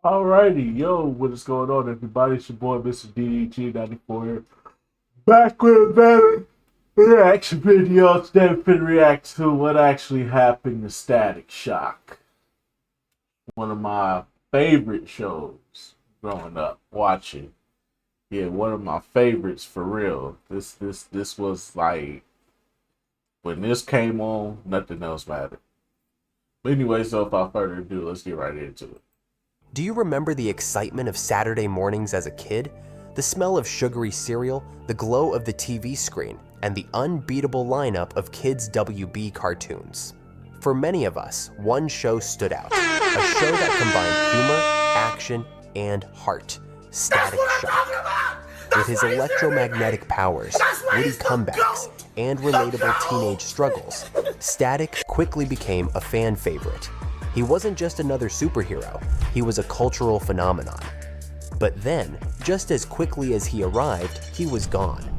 Alrighty, yo, what is going on, everybody? It's your boy, Mr. DDG94 here. Back with another reaction video. Today, we're finna react to what actually happened to Static Shock. One of my favorite shows growing up, watching. Yeah, one of my favorites for real. This was like, when this came on, nothing else mattered. But anyway, so without further ado, let's get right into it. Do you remember the excitement of Saturday mornings as a kid? The smell of sugary cereal, the glow of the TV screen, and the unbeatable lineup of Kids WB cartoons. For many of us, one show stood out. A show that combined humor, action, and heart. Static Shock. With his electromagnetic powers, witty comebacks, and relatable teenage struggles, Static quickly became a fan favorite. He wasn't just another superhero, he was a cultural phenomenon. But then, just as quickly as he arrived, he was gone.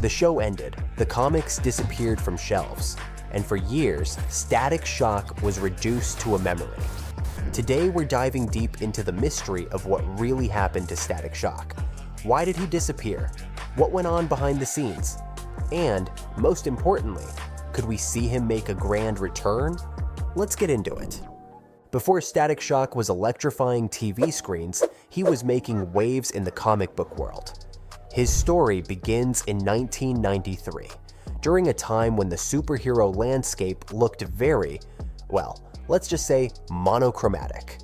The show ended, the comics disappeared from shelves, and for years, Static Shock was reduced to a memory. Today we're diving deep into the mystery of what really happened to Static Shock. Why did he disappear? What went on behind the scenes? And, most importantly, could we see him make a grand return? Let's get into it. Before Static Shock was electrifying TV screens, he was making waves in the comic book world. His story begins in 1993, during a time when the superhero landscape looked very, well, let's just say monochromatic.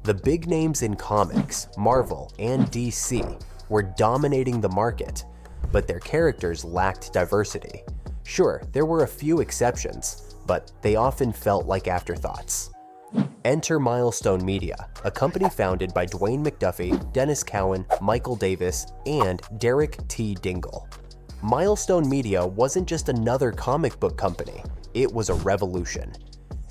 The big names in comics, Marvel and DC, were dominating the market, but their characters lacked diversity. Sure, there were a few exceptions, but they often felt like afterthoughts. Enter Milestone Media, a company founded by Dwayne McDuffie, Dennis Cowan, Michael Davis, and Derek T. Dingle. Milestone Media wasn't just another comic book company, it was a revolution.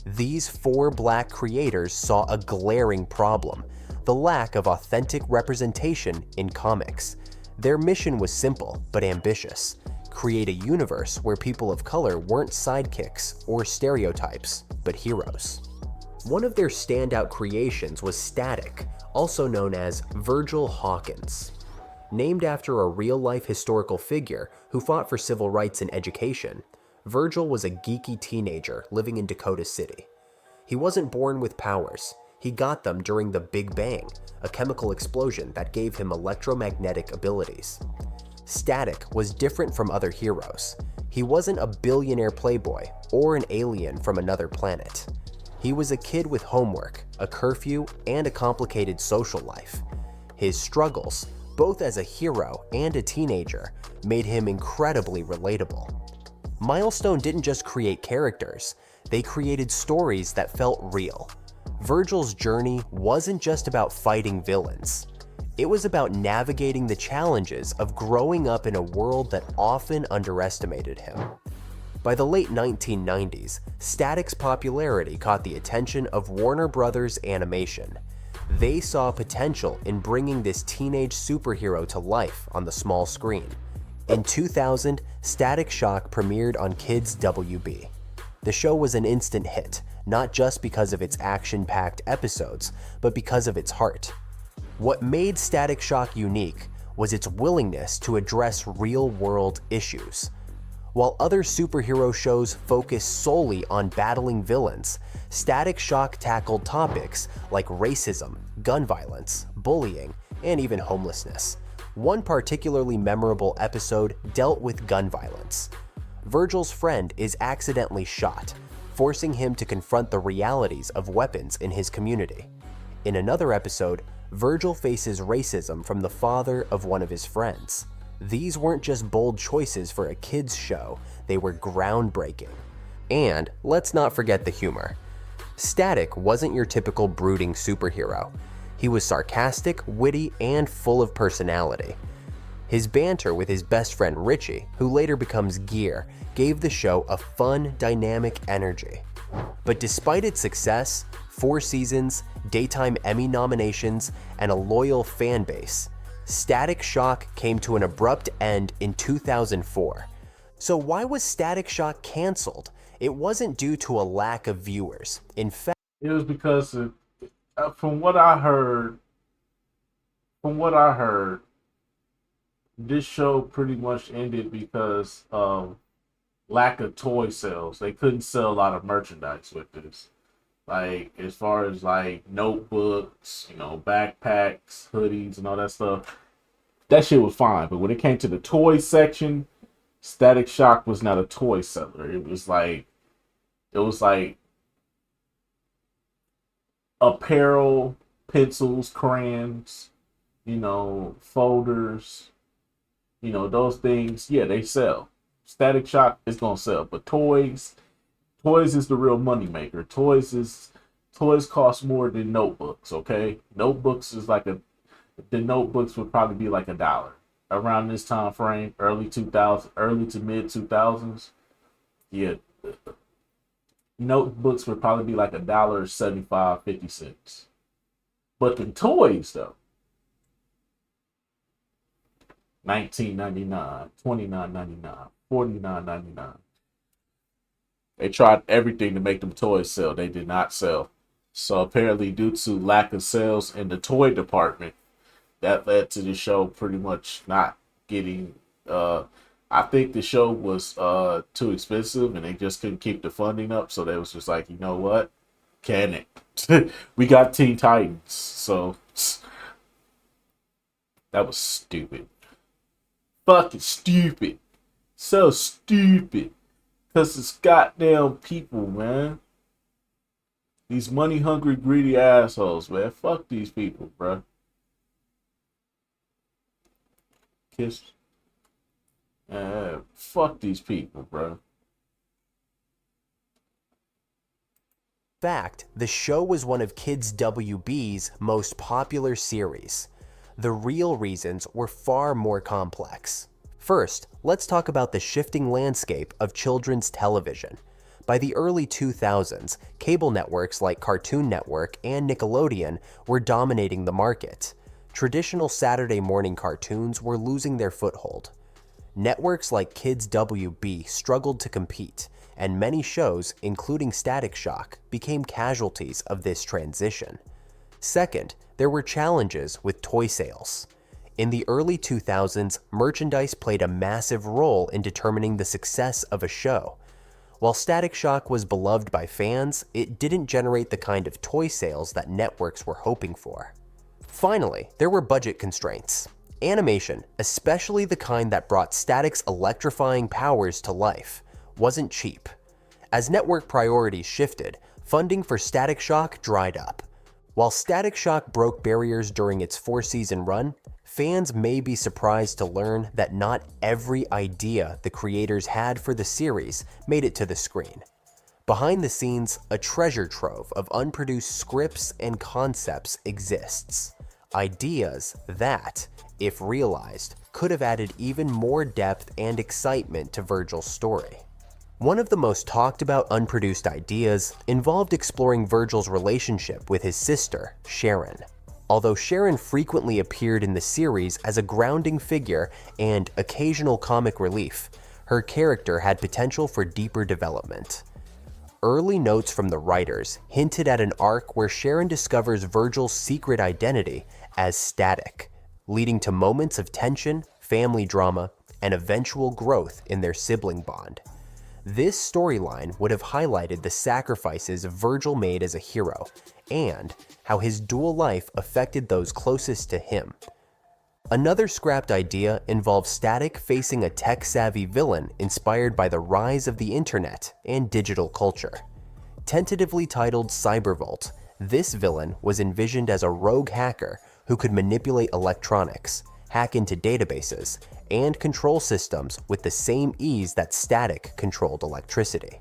These four black creators saw a glaring problem: the lack of authentic representation in comics. Their mission was simple but ambitious: create a universe where people of color weren't sidekicks or stereotypes, but heroes. One of their standout creations was Static, also known as Virgil Hawkins. Named after a real-life historical figure who fought for civil rights and education, Virgil was a geeky teenager living in Dakota City. He wasn't born with powers. He got them during the Big Bang, a chemical explosion that gave him electromagnetic abilities. Static was different from other heroes. He wasn't a billionaire playboy or an alien from another planet. He was a kid with homework, a curfew, and a complicated social life. His struggles, both as a hero and a teenager, made him incredibly relatable. Milestone didn't just create characters, they created stories that felt real. Virgil's journey wasn't just about fighting villains. It was about navigating the challenges of growing up in a world that often underestimated him. By the late 1990s, Static's popularity caught the attention of Warner Brothers Animation. They saw potential in bringing this teenage superhero to life on the small screen. In 2000, Static Shock premiered on Kids WB. The show was an instant hit, not just because of its action-packed episodes, but because of its heart. What made Static Shock unique was its willingness to address real-world issues. While other superhero shows focus solely on battling villains, Static Shock tackled topics like racism, gun violence, bullying, and even homelessness. One particularly memorable episode dealt with gun violence. Virgil's friend is accidentally shot, forcing him to confront the realities of weapons in his community. In another episode, Virgil faces racism from the father of one of his friends. These weren't just bold choices for a kids' show, they were groundbreaking. And let's not forget the humor. Static wasn't your typical brooding superhero. He was sarcastic, witty, and full of personality. His banter with his best friend Richie, who later becomes Gear, gave the show a fun, dynamic energy. But despite its success, 4 seasons, Daytime Emmy nominations, and a loyal fan base, Static Shock came to an abrupt end in 2004. So why was Static Shock canceled? It wasn't due to a lack of viewers. In fact, It was because from what I heard, from what I heard, this show pretty much ended because of lack of toy sales. They couldn't sell a lot of merchandise with this. Like as far as like notebooks, backpacks, hoodies, and all that stuff. That shit was fine. But when it came to the toy section, Static Shock was not a toy seller. It was like apparel, pencils, crayons, folders, those things. Yeah, they sell. Static Shock is gonna sell, but toys is the real money maker. Toys cost more than notebooks. Okay, notebooks is like the notebooks would probably be like $1 around this time frame, early 2000, early to mid 2000s. Yeah, notebooks would probably be like $1.75 50 cents. But the toys though, 19.99, 29.99, 49.99. They tried everything to make them toys sell. They did not sell. So apparently, due to lack of sales in the toy department, that led to the show pretty much not getting. I think the show was too expensive, and they just couldn't keep the funding up. So they was just like, you know what, can it? We got Teen Titans, so that was stupid. Fucking stupid. So stupid. Cause it's goddamn people, man. These money hungry, greedy assholes, man. Fuck these people, bro. Kiss. Fuck these people, bro. Fact, the show was one of Kids WB's most popular series. The real reasons were far more complex. First, let's talk about the shifting landscape of children's television. By the early 2000s, cable networks like Cartoon Network and Nickelodeon were dominating the market. Traditional Saturday morning cartoons were losing their foothold. Networks like Kids WB struggled to compete, and many shows, including Static Shock, became casualties of this transition. Second, there were challenges with toy sales. In the early 2000s, merchandise played a massive role in determining the success of a show. While Static Shock was beloved by fans, it didn't generate the kind of toy sales that networks were hoping for. Finally, there were budget constraints. Animation, especially the kind that brought Static's electrifying powers to life, wasn't cheap. As network priorities shifted, funding for Static Shock dried up. While Static Shock broke barriers during its 4-season run, fans may be surprised to learn that not every idea the creators had for the series made it to the screen. Behind the scenes, a treasure trove of unproduced scripts and concepts exists. Ideas that, if realized, could have added even more depth and excitement to Virgil's story. One of the most talked about unproduced ideas involved exploring Virgil's relationship with his sister, Sharon. Although Sharon frequently appeared in the series as a grounding figure and occasional comic relief, her character had potential for deeper development. Early notes from the writers hinted at an arc where Sharon discovers Virgil's secret identity as Static, leading to moments of tension, family drama, and eventual growth in their sibling bond. This storyline would have highlighted the sacrifices Virgil made as a hero, and how his dual life affected those closest to him. Another scrapped idea involves Static facing a tech-savvy villain inspired by the rise of the internet and digital culture. Tentatively titled Cybervolt, this villain was envisioned as a rogue hacker who could manipulate electronics, hack into databases, and control systems with the same ease that Static controlled electricity.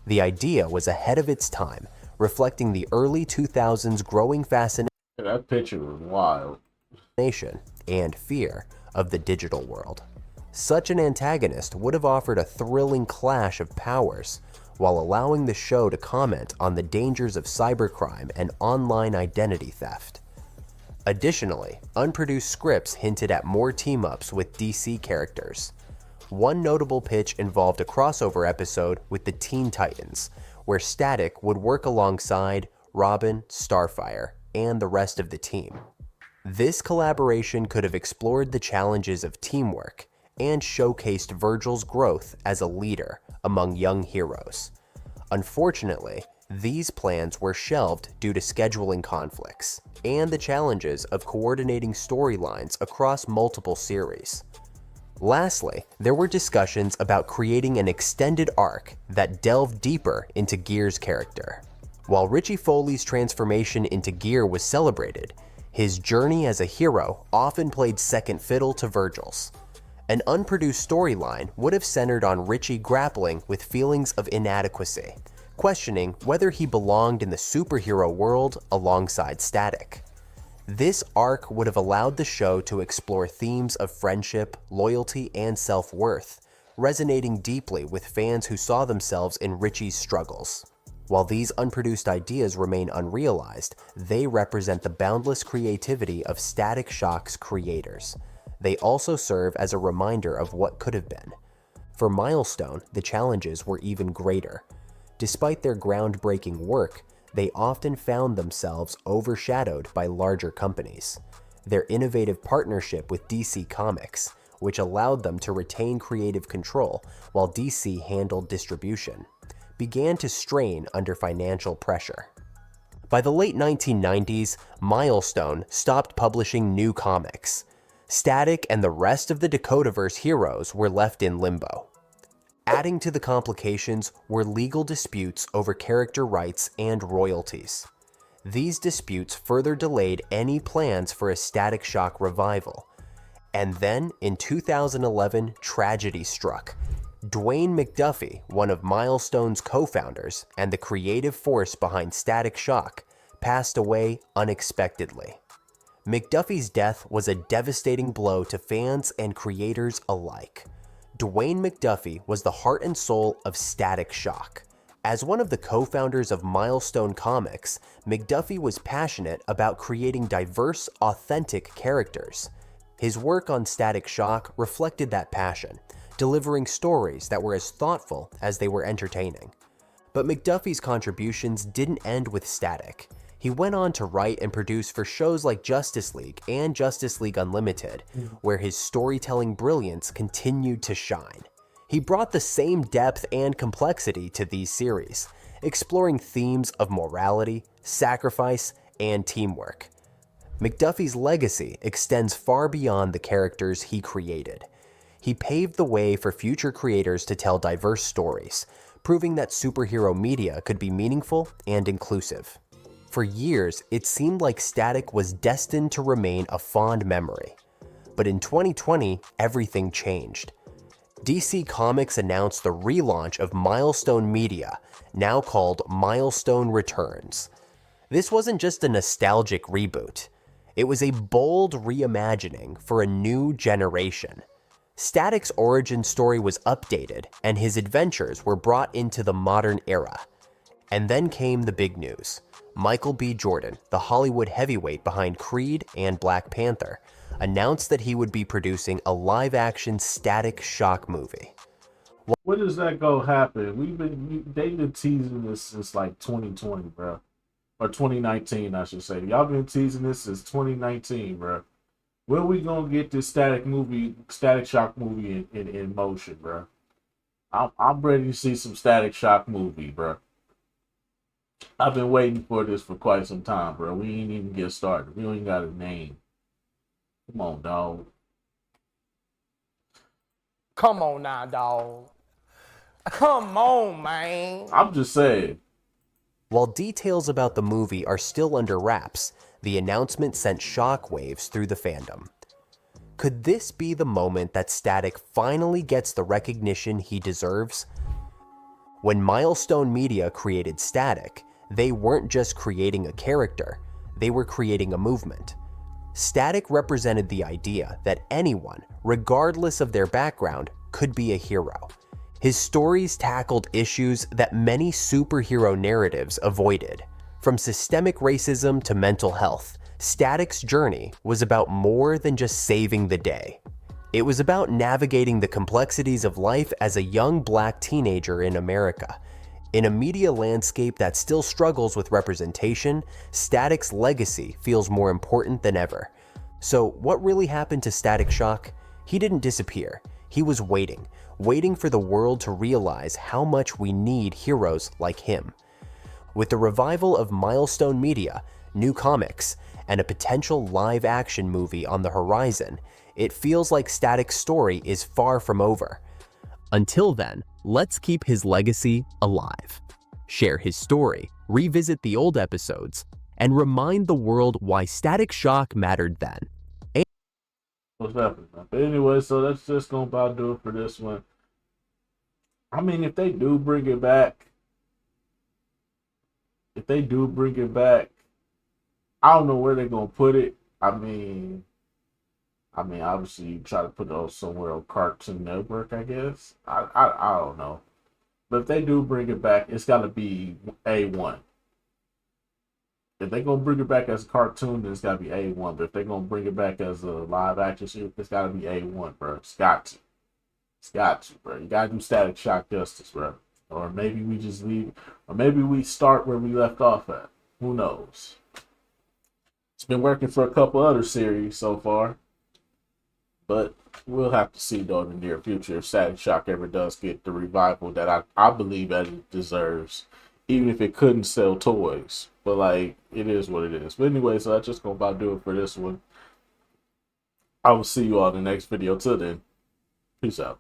The idea was ahead of its time, reflecting the early 2000s growing fascination That picture was wild. and fear of the digital world. Such an antagonist would have offered a thrilling clash of powers, while allowing the show to comment on the dangers of cybercrime and online identity theft. Additionally, unproduced scripts hinted at more team-ups with DC characters. One notable pitch involved a crossover episode with the Teen Titans, where Static would work alongside Robin, Starfire, and the rest of the team. This collaboration could have explored the challenges of teamwork and showcased Virgil's growth as a leader among young heroes. Unfortunately, these plans were shelved due to scheduling conflicts and the challenges of coordinating storylines across multiple series. Lastly, there were discussions about creating an extended arc that delved deeper into Gear's character. While Richie Foley's transformation into Gear was celebrated, his journey as a hero often played second fiddle to Virgil's. An unproduced storyline would have centered on Richie grappling with feelings of inadequacy, questioning whether he belonged in the superhero world alongside Static. This arc would have allowed the show to explore themes of friendship, loyalty, and self-worth, resonating deeply with fans who saw themselves in Richie's struggles. While these unproduced ideas remain unrealized, they represent the boundless creativity of Static Shock's creators. They also serve as a reminder of what could have been. For Milestone, the challenges were even greater. Despite their groundbreaking work, they often found themselves overshadowed by larger companies. Their innovative partnership with DC Comics, which allowed them to retain creative control while DC handled distribution, began to strain under financial pressure. By the late 1990s, Milestone stopped publishing new comics. Static and the rest of the Dakotaverse heroes were left in limbo. Adding to the complications were legal disputes over character rights and royalties. These disputes further delayed any plans for a Static Shock revival. And then, in 2011, tragedy struck. Dwayne McDuffie, one of Milestone's co-founders and the creative force behind Static Shock, passed away unexpectedly. McDuffie's death was a devastating blow to fans and creators alike. Dwayne McDuffie was the heart and soul of Static Shock. As one of the co-founders of Milestone Comics, McDuffie was passionate about creating diverse, authentic characters. His work on Static Shock reflected that passion, delivering stories that were as thoughtful as they were entertaining. But McDuffie's contributions didn't end with Static. He went on to write and produce for shows like Justice League and Justice League Unlimited, where his storytelling brilliance continued to shine. He brought the same depth and complexity to these series, exploring themes of morality, sacrifice, and teamwork. McDuffie's legacy extends far beyond the characters he created. He paved the way for future creators to tell diverse stories, proving that superhero media could be meaningful and inclusive. For years, it seemed like Static was destined to remain a fond memory. But in 2020, everything changed. DC Comics announced the relaunch of Milestone Media, now called Milestone Returns. This wasn't just a nostalgic reboot. It was a bold reimagining for a new generation. Static's origin story was updated, and his adventures were brought into the modern era. And then came the big news. Michael B. Jordan, the Hollywood heavyweight behind Creed and Black Panther, announced that he would be producing a live-action Static Shock movie. When is that gonna happen? They've been teasing this since like 2020, bro, or 2019, I should say. Y'all been teasing this since 2019, bro. When we gonna get this Static Shock movie in motion, bro? I'm ready to see some Static Shock movie, bro. I've been waiting for this for quite some time, bro. We ain't even get started. We don't even got a name. Come on, dog. Come on now, dog. Come on, man. I'm just saying. While details about the movie are still under wraps, the announcement sent shockwaves through the fandom. Could this be the moment that Static finally gets the recognition he deserves? When Milestone Media created Static, they weren't just creating a character, they were creating a movement. Static represented the idea that anyone, regardless of their background, could be a hero. His stories tackled issues that many superhero narratives avoided. From systemic racism to mental health, Static's journey was about more than just saving the day. It was about navigating the complexities of life as a young black teenager in America. In a media landscape that still struggles with representation, Static's legacy feels more important than ever, So what really happened to Static Shock? He didn't disappear. He was waiting for the world to realize how much we need heroes like him. With the revival of Milestone Media, new comics, and a potential live-action movie on the horizon, it feels like Static's story is far from over. Until then, let's keep his legacy alive. Share his story, revisit the old episodes, and remind the world why Static Shock mattered then. What's happening? But anyway, so that's just gonna about do it for this one. I mean, if they do bring it back, I don't know where they're gonna put it. Obviously, you try to put it on somewhere on Cartoon Network, I guess. I don't know, but if they do bring it back, it's got to be A1. If they're gonna bring it back as a cartoon, then it's gotta be A1. But if they're gonna bring it back as a live action series, it's gotta be A1, bro. It's got to, bro. You gotta do Static Shock justice, bro. Or maybe we just leave, or maybe we start where we left off at. Who knows? It's been working for a couple other series so far, but we'll have to see though in the near future if Static Shock ever does get the revival that I believe that it deserves, even if it couldn't sell toys. But like, it is what it is. But anyway, so that's just gonna about do it for this one. I will see you all in the next video. Till then, peace out.